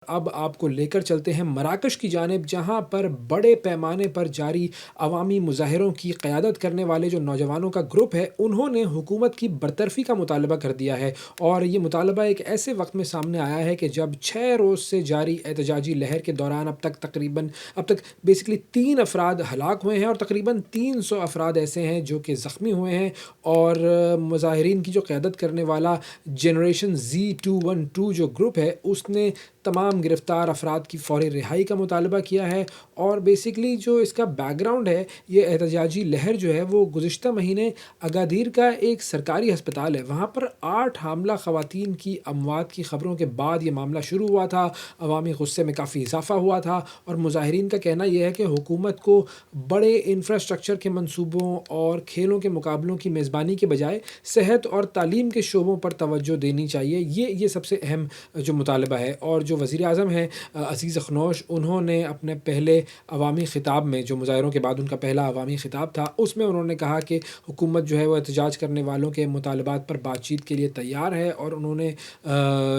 اب آپ کو لے کر چلتے ہیں مراکش کی جانب، جہاں پر بڑے پیمانے پر جاری عوامی مظاہروں کی قیادت کرنے والے جو نوجوانوں کا گروپ ہے، انہوں نے حکومت کی برطرفی کا مطالبہ کر دیا ہے۔ اور یہ مطالبہ ایک ایسے وقت میں سامنے آیا ہے کہ جب 6 روز سے جاری احتجاجی لہر کے دوران اب تک بیسکلی 3 افراد ہلاک ہوئے ہیں، اور تقریباً 300 افراد ایسے ہیں جو کہ زخمی ہوئے ہیں۔ اور مظاہرین کی جو قیادت کرنے والا جنریشن Z212 جو گروپ ہے، اس نے تمام گرفتار افراد کی فوری رہائی کا مطالبہ کیا ہے۔ اور بیسکلی جو اس کا بیک گراؤنڈ ہے، یہ احتجاجی لہر جو ہے وہ گزشتہ مہینے اگادیر کا ایک سرکاری ہسپتال ہے، وہاں پر 8 حاملہ خواتین کی اموات کی خبروں کے بعد یہ معاملہ شروع ہوا تھا۔ عوامی غصے میں کافی اضافہ ہوا تھا، اور مظاہرین کا کہنا یہ ہے کہ حکومت کو بڑے انفراسٹرکچر کے منصوبوں اور کھیلوں کے مقابلوں کی میزبانی کے بجائے صحت اور تعلیم کے شعبوں پر توجہ دینی چاہیے۔ یہ سب سے اہم جو مطالبہ ہے۔ اور جو وزیر اعظم ہیں عزیز اخنوش، انہوں نے اپنے پہلے عوامی خطاب میں، جو مظاہروں کے بعد ان کا پہلا عوامی خطاب تھا، اس میں انہوں نے کہا کہ حکومت جو ہے وہ احتجاج کرنے والوں کے مطالبات پر بات چیت کے لیے تیار ہے، اور انہوں نے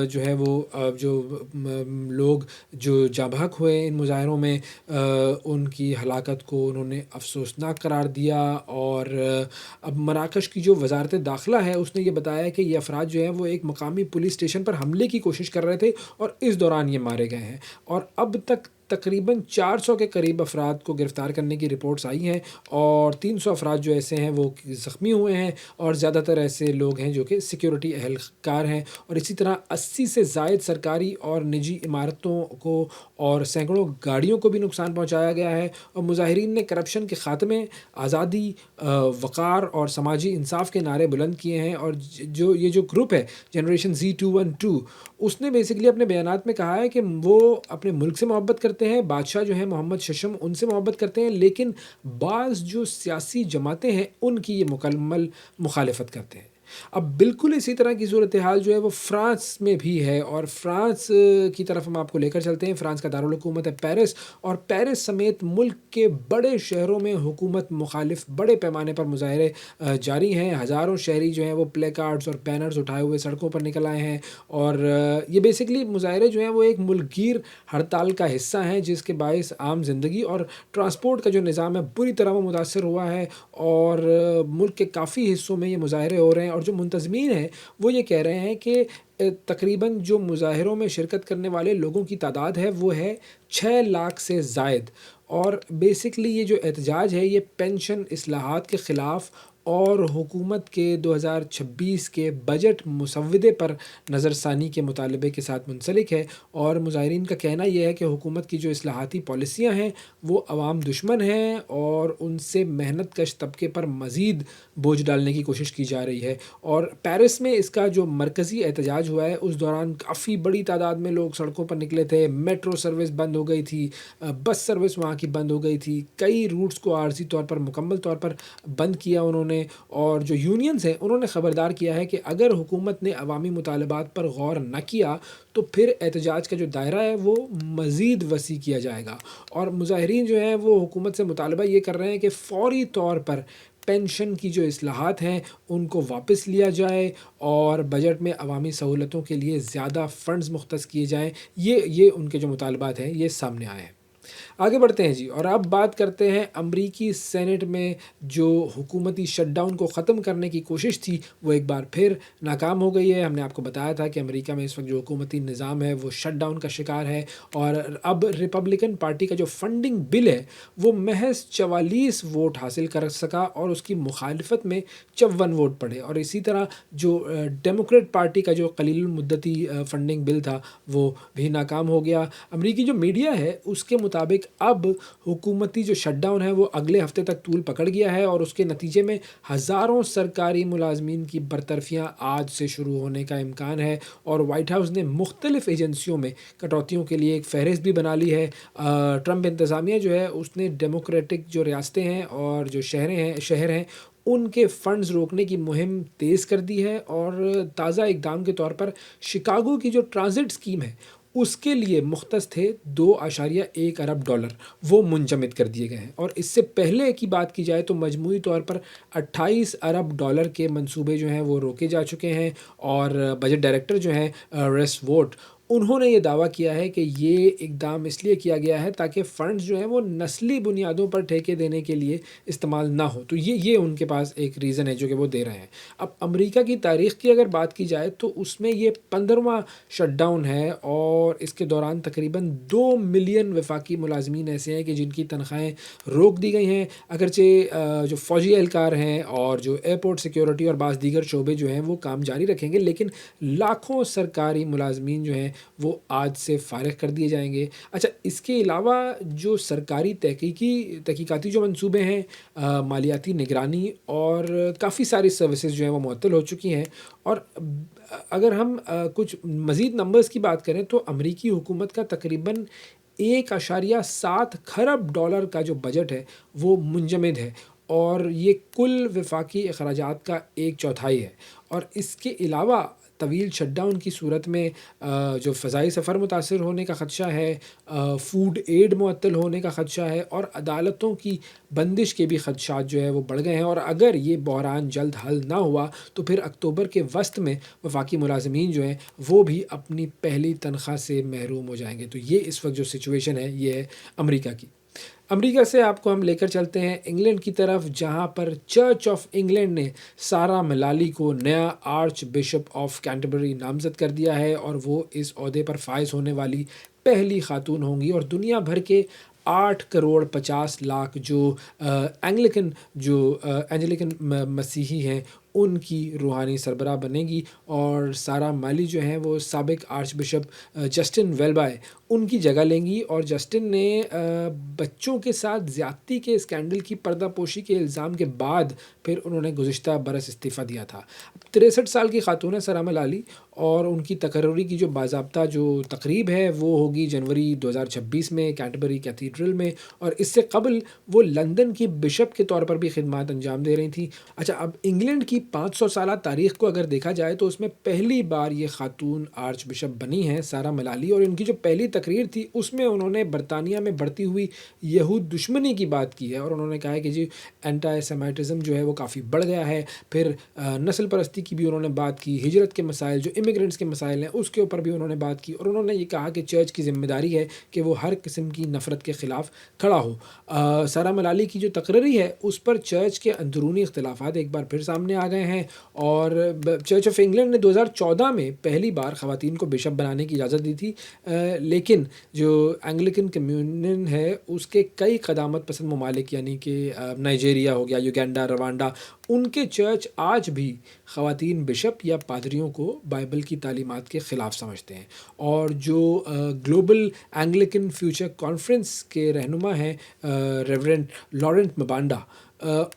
جو ہے وہ جو لوگ جو جاں بحق ہوئے ان مظاہروں میں، ان کی ہلاکت کو انہوں نے افسوسناک قرار دیا۔ اور اب مراکش کی جو وزارت داخلہ ہے، اس نے یہ بتایا کہ یہ افراد جو ہیں وہ ایک مقامی پولیس اسٹیشن پر حملے کی کوشش کر رہے تھے، اور اس دوران یہ مارے گئے ہیں۔ اور اب تک تقریباً 400 کے قریب افراد کو گرفتار کرنے کی رپورٹس آئی ہیں، اور 300 افراد جو ایسے ہیں وہ زخمی ہوئے ہیں، اور زیادہ تر ایسے لوگ ہیں جو کہ سیکیورٹی اہلکار ہیں۔ اور اسی طرح 80 سے زائد سرکاری اور نجی عمارتوں کو اور سینکڑوں گاڑیوں کو بھی نقصان پہنچایا گیا ہے۔ اور مظاہرین نے کرپشن کے خاتمے، آزادی، وقار اور سماجی انصاف کے نعرے بلند کیے ہیں۔ اور یہ جو گروپ ہے جنریشن Z212، اس نے بیسکلی اپنے بیانات میں کہا ہے کہ وہ اپنے ملک سے محبت کرتے ہیں، بادشاہ جو ہیں محمد ششم ان سے محبت کرتے ہیں، لیکن بعض جو سیاسی جماعتیں ہیں ان کی یہ مکمل مخالفت کرتے ہیں۔ اب بالکل اسی طرح کی صورتحال جو ہے وہ فرانس میں بھی ہے، اور فرانس کی طرف ہم آپ کو لے کر چلتے ہیں۔ فرانس کا دارالحکومت ہے پیرس، اور پیرس سمیت ملک کے بڑے شہروں میں حکومت مخالف بڑے پیمانے پر مظاہرے جاری ہیں۔ ہزاروں شہری جو ہیں وہ پلے کارڈز اور بینرز اٹھائے ہوئے سڑکوں پر نکل آئے ہیں، اور یہ بیسکلی مظاہرے جو ہیں وہ ایک ملک گیر ہڑتال کا حصہ ہیں، جس کے باعث عام زندگی اور ٹرانسپورٹ کا جو نظام ہے بری طرح وہ متاثر ہوا ہے۔ اور ملک کے کافی حصوں میں یہ مظاہرے ہو رہے ہیں، اور جو منتظمین ہیں وہ یہ کہہ رہے ہیں کہ تقریباً جو مظاہروں میں شرکت کرنے والے لوگوں کی تعداد ہے وہ ہے 6 لاکھ سے زائد۔ اور بیسکلی یہ جو احتجاج ہے یہ پینشن اصلاحات کے خلاف اور حکومت کے 2026 کے بجٹ مسودے پر نظر ثانی کے مطالبے کے ساتھ منسلک ہے۔ اور مظاہرین کا کہنا یہ ہے کہ حکومت کی جو اصلاحاتی پالیسیاں ہیں وہ عوام دشمن ہیں، اور ان سے محنت کش طبقے پر مزید بوجھ ڈالنے کی کوشش کی جا رہی ہے۔ اور پیرس میں اس کا جو مرکزی احتجاج ہوا ہے، اس دوران کافی بڑی تعداد میں لوگ سڑکوں پر نکلے تھے، میٹرو سروس بند ہو گئی تھی، بس سروس وہاں کی بند ہو گئی تھی، کئی روٹس کو عارضی طور پر مکمل طور پر بند کیا انہوں نے۔ اور جو یونینز ہیں انہوں نے خبردار کیا ہے کہ اگر حکومت نے عوامی مطالبات پر غور نہ کیا تو پھر احتجاج کا جو دائرہ ہے وہ مزید وسیع کیا جائے گا۔ اور مظاہرین جو ہیں وہ حکومت سے مطالبہ یہ کر رہے ہیں کہ فوری طور پر پینشن کی جو اصلاحات ہیں ان کو واپس لیا جائے، اور بجٹ میں عوامی سہولتوں کے لیے زیادہ فنڈز مختص کیے جائیں۔ یہ ان کے جو مطالبات ہیں یہ سامنے آئے ہیں۔ آگے بڑھتے ہیں جی، اور اب بات کرتے ہیں امریکی سینٹ میں جو حکومتی شٹ ڈاؤن کو ختم کرنے کی کوشش تھی وہ ایک بار پھر ناکام ہو گئی ہے۔ ہم نے آپ کو بتایا تھا کہ امریکہ میں اس وقت جو حکومتی نظام ہے وہ شٹ ڈاؤن کا شکار ہے، اور اب ریپبلکن پارٹی کا جو فنڈنگ بل ہے وہ محض 44 ووٹ حاصل کر سکا، اور اس کی مخالفت میں 54 ووٹ پڑے۔ اور اسی طرح جو ڈیموکریٹ پارٹی کا جو قلیل المدتی فنڈنگ بل تھا وہ بھی ناکام ہو گیا۔ امریکی جو میڈیا ہے اس کے مطابق اب حکومتی جو شٹ ڈاؤن ہے وہ اگلے ہفتے تک طول پکڑ گیا ہے، اور اس کے نتیجے میں ہزاروں سرکاری ملازمین کی برطرفیاں آج سے شروع ہونے کا امکان ہے۔ اور وائٹ ہاؤس نے مختلف ایجنسیوں میں کٹوتیوں کے لیے ایک فہرست بھی بنا لی ہے۔ ٹرمپ انتظامیہ جو ہے اس نے ڈیموکریٹک جو ریاستیں ہیں اور جو شہر ہیں ان کے فنڈز روکنے کی مہم تیز کر دی ہے، اور تازہ اقدام کے طور پر شکاگو کی جو ٹرانزٹ اسکیم ہے اس کے لیے مختص تھے $2.1 ارب وہ منجمد کر دیے گئے ہیں۔ اور اس سے پہلے کی بات کی جائے تو مجموعی طور پر $28 ارب کے منصوبے جو ہیں وہ روکے جا چکے ہیں۔ اور بجٹ ڈائریکٹر جو ہیں ریس ووٹ، انہوں نے یہ دعویٰ کیا ہے کہ یہ اقدام اس لیے کیا گیا ہے تاکہ فنڈز جو ہیں وہ نسلی بنیادوں پر ٹھیکے دینے کے لیے استعمال نہ ہو، تو یہ ان کے پاس ایک ریزن ہے جو کہ وہ دے رہے ہیں۔ اب امریکہ کی تاریخ کی اگر بات کی جائے تو اس میں یہ 15واں شٹ ڈاؤن ہے، اور اس کے دوران تقریباً 2 ملین وفاقی ملازمین ایسے ہیں کہ جن کی تنخواہیں روک دی گئی ہیں، اگرچہ جو فوجی اہلکار ہیں اور جو ایئرپورٹ سیکیورٹی اور بعض دیگر شعبے جو ہیں وہ کام جاری رکھیں گے، لیکن لاکھوں سرکاری ملازمین جو ہیں وہ آج سے فارغ کر دیے جائیں گے۔ اچھا، اس کے علاوہ جو سرکاری تحقیقاتی جو منصوبے ہیں، مالیاتی نگرانی اور کافی ساری سروسز جو ہیں وہ معطل ہو چکی ہیں، اور اگر ہم کچھ مزید نمبرز کی بات کریں تو امریکی حکومت کا تقریباً 1.7 کھرب ڈالر کا جو بجٹ ہے وہ منجمد ہے، اور یہ کل وفاقی اخراجات کا 1/4 ہے۔ اور اس کے علاوہ طویل شٹ ڈاؤن کی صورت میں جو فضائی سفر متاثر ہونے کا خدشہ ہے، فوڈ ایڈ معطل ہونے کا خدشہ ہے، اور عدالتوں کی بندش کے بھی خدشات جو ہے وہ بڑھ گئے ہیں، اور اگر یہ بحران جلد حل نہ ہوا تو پھر اکتوبر کے وسط میں وفاقی ملازمین جو ہیں وہ بھی اپنی پہلی تنخواہ سے محروم ہو جائیں گے۔ تو یہ اس وقت جو سچویشن ہے یہ ہے امریکہ کی۔ امریکہ سے آپ کو ہم لے کر چلتے ہیں انگلینڈ کی طرف، جہاں پر چرچ آف انگلینڈ نے سارہ ملالی کو نیا آرچ بشپ آف کینٹربری نامزد کر دیا ہے، اور وہ اس عہدے پر فائز ہونے والی پہلی خاتون ہوں گی، اور دنیا بھر کے 8.50 کروڑ جو اینجلیکن مسیحی ہیں ان کی روحانی سربراہ بنے گی، اور سارہ مالی جو ہیں وہ سابق آرچ بشپ جسٹن ویلبائے ان کی جگہ لیں گی، اور جسٹن نے بچوں کے ساتھ زیادتی کے اسکینڈل کی پردہ پوشی کے الزام کے بعد پھر انہوں نے گزشتہ برس استعفیٰ دیا تھا۔ 63 سال کی خاتون ہے سارہ ملالی، اور ان کی تقرری کی جو باضابطہ جو تقریب ہے وہ ہوگی جنوری 2026 میں کینٹربری کیتھیڈرل میں، اور اس سے قبل وہ لندن کی بشپ کے طور پر بھی خدمات انجام دے رہی تھیں۔ اچھا، اب انگلینڈ کی 500 سالہ تاریخ کو اگر دیکھا جائے تو اس میں پہلی بار یہ خاتون آرچ بشپ بنی ہیں سارہ ملالی، اور ان کی جو پہلی تقریر تھی اس میں انہوں نے برطانیہ میں بڑھتی ہوئی یہود دشمنی کی بات کی ہے، اور انہوں نے کہا ہے کہ جی اینٹی سیمیٹزم جو ہے وہ کافی بڑھ گیا ہے، پھر نسل پرستی کی بھی انہوں نے بات کی، ہجرت کے مسائل جو امیگرینٹس کے مسائل ہیں اس کے اوپر بھی انہوں نے بات کی، اور انہوں نے یہ کہا کہ چرچ کی ذمہ داری ہے کہ وہ ہر قسم کی نفرت کے خلاف کھڑا ہو۔ سارہ ملالی کی جو تقرری ہے اس پر چرچ کے اندرونی اختلافات ایک بار پھر سامنے آ گئے ہیں، اور چرچ آف انگلینڈ نے 2014 میں پہلی بار خواتین کو بشپ بنانے کی اجازت دی تھی، لیکن جو اینگلیکن کمیونین ہے اس کے کئی قدامت پسند ممالک یعنی کہ نائجیریا ہو گیا، یوگینڈا، روانڈا، ان کے چرچ آج بھی خواتین بشپ یا پادریوں کو بائبل کی تعلیمات کے خلاف سمجھتے ہیں، اور جو گلوبل اینگلیکن فیوچر کانفرنس کے رہنما ہیں ریورنڈ لارنٹ مبانڈا،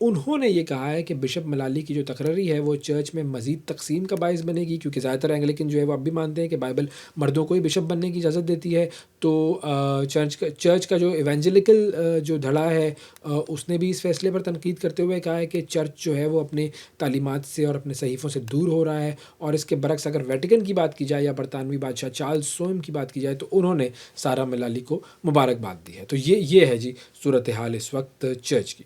انہوں نے یہ کہا ہے کہ بشپ ملالی کی جو تقرری ہے وہ چرچ میں مزید تقسیم کا باعث بنے گی، کیونکہ زیادہ تر اینگلیکن جو ہے وہ اب بھی مانتے ہیں کہ بائبل مردوں کو ہی بشپ بننے کی اجازت دیتی ہے، تو چرچ کا جو ایونجلیکل جو دھڑا ہے اس نے بھی اس فیصلے پر تنقید کرتے ہوئے کہا ہے کہ چرچ جو ہے وہ اپنے تعلیمات سے اور اپنے صحیفوں سے دور ہو رہا ہے، اور اس کے برعکس اگر ویٹیکن کی بات کی جائے یا برطانوی بادشاہ چارلز سوم کی بات کی جائے تو انہوں نے سارہ ملالی کو مبارکباد دی ہے۔ تو یہ ہے جی صورتحال اس وقت چرچ کی۔